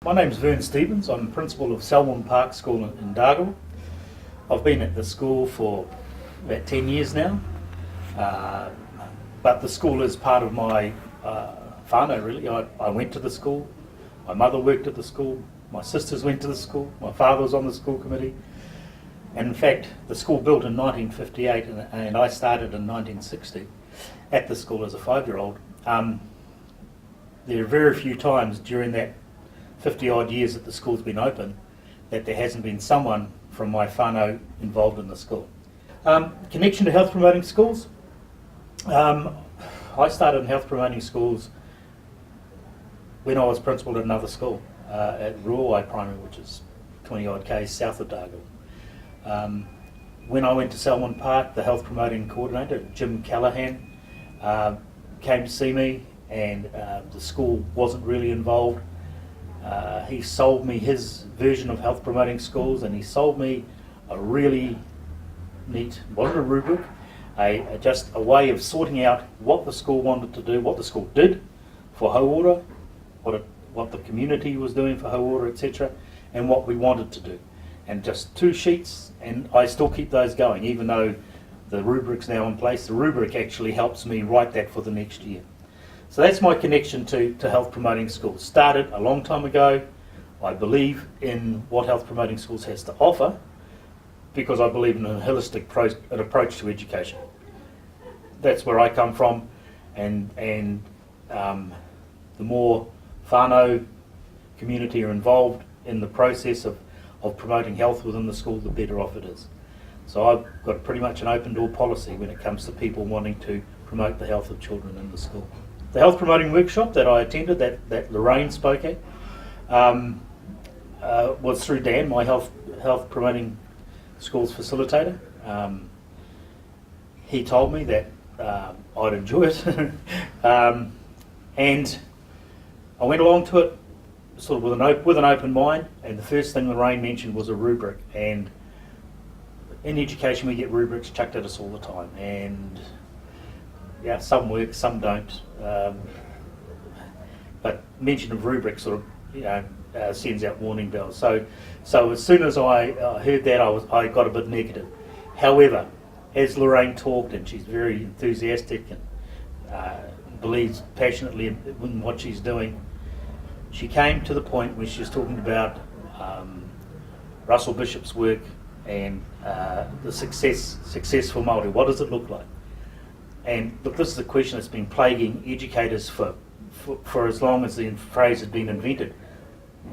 My name's Verne Stevens. I'm principal of Selwyn Park School in Dargle. I've been at the school for about 10 years now, but the school is part of my whānau really. I went to the school, my mother worked at the school, my sisters went to the school, my father was on the school committee, and in fact the school built in 1958 and I started in 1960 at the school as a 5-year-old. There are very few times during that 50 odd years that the school's been open that there hasn't been someone from my whānau involved in the school. Connection to health promoting schools. I started in health promoting schools when I was principal at another school, at Ruawai Primary, which is 20 odd k's south of Dargle. When I went to Selwyn Park, the health promoting coordinator, Jim Callahan, came to see me, and the school wasn't really involved. He sold me his version of health promoting schools, and he sold me a really neat, wasn't a rubric, just a way of sorting out what the school wanted to do, what the school did for Hauora, what the community was doing for Hauora, etc., and what we wanted to do. And just 2 sheets, and I still keep those going, even though the rubric's now in place. The rubric actually helps me write that for the next year. So that's my connection to health promoting schools. Started a long time ago. I believe in what health promoting schools has to offer because I believe in a holistic approach to education. That's where I come from, and the more whānau community are involved in the process of promoting health within the school, the better off it is. So I've got pretty much an open door policy when it comes to people wanting to promote the health of children in the school. The health promoting workshop that I attended, that Lorraine spoke at, was through Dan, my health promoting schools facilitator. He told me that I'd enjoy it, and I went along to it sort of with an open mind. And the first thing Lorraine mentioned was a rubric, and in education we get rubrics chucked at us all the time, and yeah, some work, some don't. But mention of rubrics sort of sends out warning bells. So as soon as I heard that, I got a bit negative. However, as Lorraine talked, and she's very enthusiastic and believes passionately in what she's doing, she came to the point where she was talking about Russell Bishop's work and the success for Māori. What does it look like? And look, this is a question that's been plaguing educators for as long as the phrase has been invented.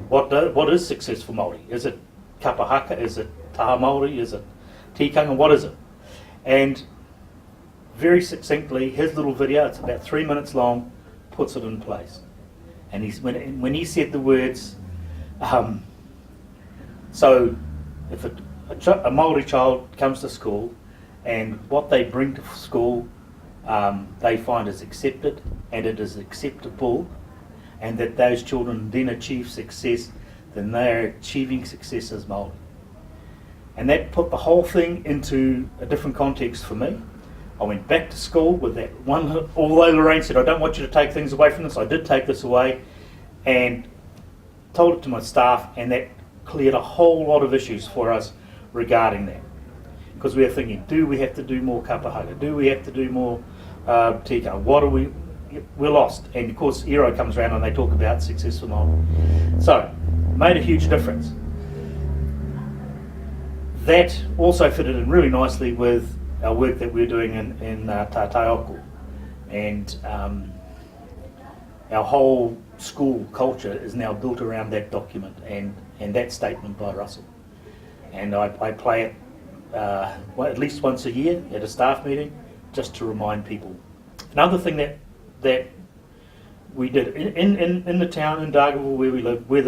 What is success for Māori? Is it kapahaka? Is it taha Māori? Is it tikanga? What is it? And very succinctly, his little video, it's about 3 minutes long, puts it in place. And when he said the words, so if a Māori child comes to school and what they bring to school they find is accepted and it is acceptable, and that those children then achieve success, then they are achieving success as Māori. And that put the whole thing into a different context for me. I went back to school with that one, although Lorraine said, I don't want you to take things away from this, I did take this away, and told it to my staff, and that cleared a whole lot of issues for us regarding that. Because we were thinking, do we have to do more kapahaka? Do we have to do more tika? We're lost. And of course, Ero comes around and they talk about successful model. So, made a huge difference. That also fitted in really nicely with our work that we're doing in Tātai. And our whole school culture is now built around that document and that statement by Russell. And I play it at least once a year at a staff meeting, just to remind people. Another thing that we did in the town in Dargaville where we live, we're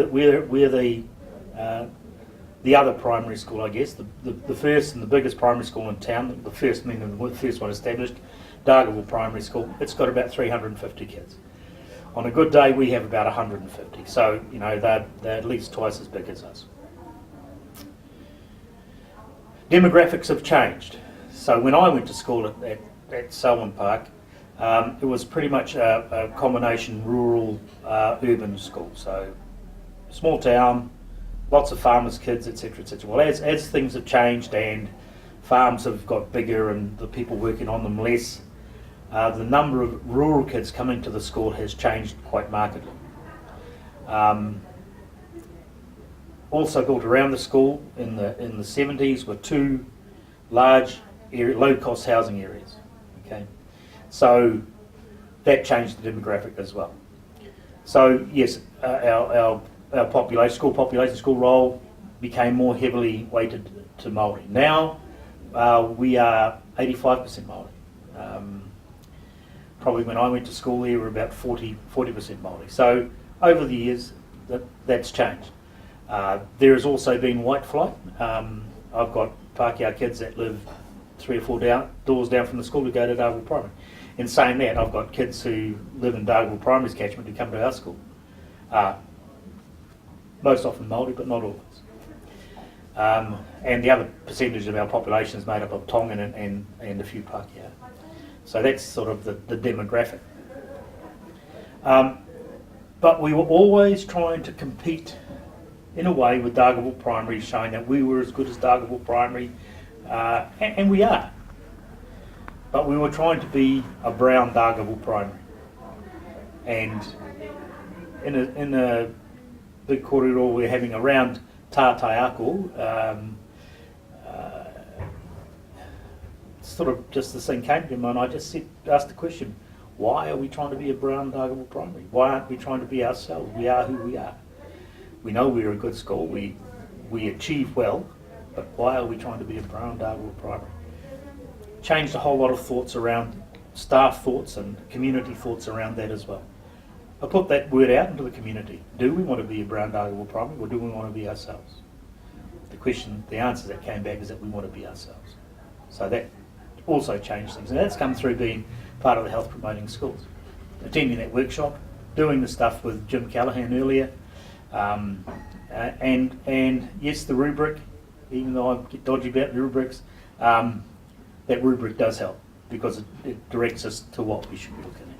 the other primary school, I guess, the first and the biggest primary school in town. The first, meaning the first one established, Dargaville Primary School. It's got about 350 kids. On a good day, we have about 150. So they're at least twice as big as us. Demographics have changed. So when I went to school at Selwyn Park, it was pretty much a combination rural, urban school. So small town, lots of farmers' kids, etc., etc. Well, as things have changed and farms have got bigger and the people working on them less, the number of rural kids coming to the school has changed quite markedly. Also built around the school in the 70s were two large low-cost housing areas. Okay, so that changed the demographic as well. So yes, our school population, school roll became more heavily weighted to Māori. Now we are 85% Māori. Probably when I went to school there were about 40% Māori. So over the years that's changed. There has also been white flight. I've got Pākehā kids that live 3 or 4 doors down from the school who go to Dargaville Primary. In saying that, I've got kids who live in Dargaville Primary's catchment who come to our school. Most often Māori, but not always. And the other percentage of our population is made up of Tongan and a few Pākehā. So that's sort of the demographic. But we were always trying to compete in a way with Dargaville Primary, showing that we were as good as Dargaville Primary, and we are. But we were trying to be a brown Dargaville Primary. And in a big corridor we're having around Tātai sort of just the thing came to me, and I just asked the question, why are we trying to be a brown Dargaville Primary? Why aren't we trying to be ourselves? We are who we are. We know we're a good school, we achieve well, but why are we trying to be a brown Dargaville Primary? Changed a whole lot of thoughts around, staff thoughts and community thoughts around that as well. I put that word out into the community. Do we want to be a brown Dargaville Primary, or do we want to be ourselves? The answer that came back is that we want to be ourselves. So that also changed things, and that's come through being part of the health promoting schools. Attending that workshop, doing the stuff with Jim Callaghan earlier, and yes, the rubric, even though I get dodgy about rubrics, that rubric does help because it directs us to what we should be looking at.